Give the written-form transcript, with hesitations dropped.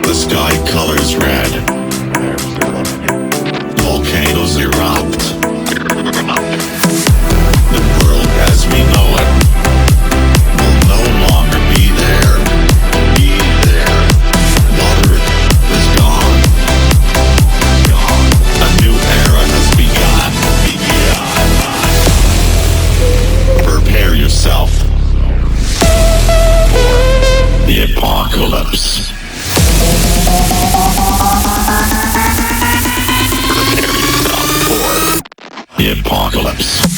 The sky colors red. Volcanoes erupt. The world as we know it will no longer be there. Water is gone. A new era has begun. Prepare yourself for the apocalypse. Prepare yourself for the apocalypse.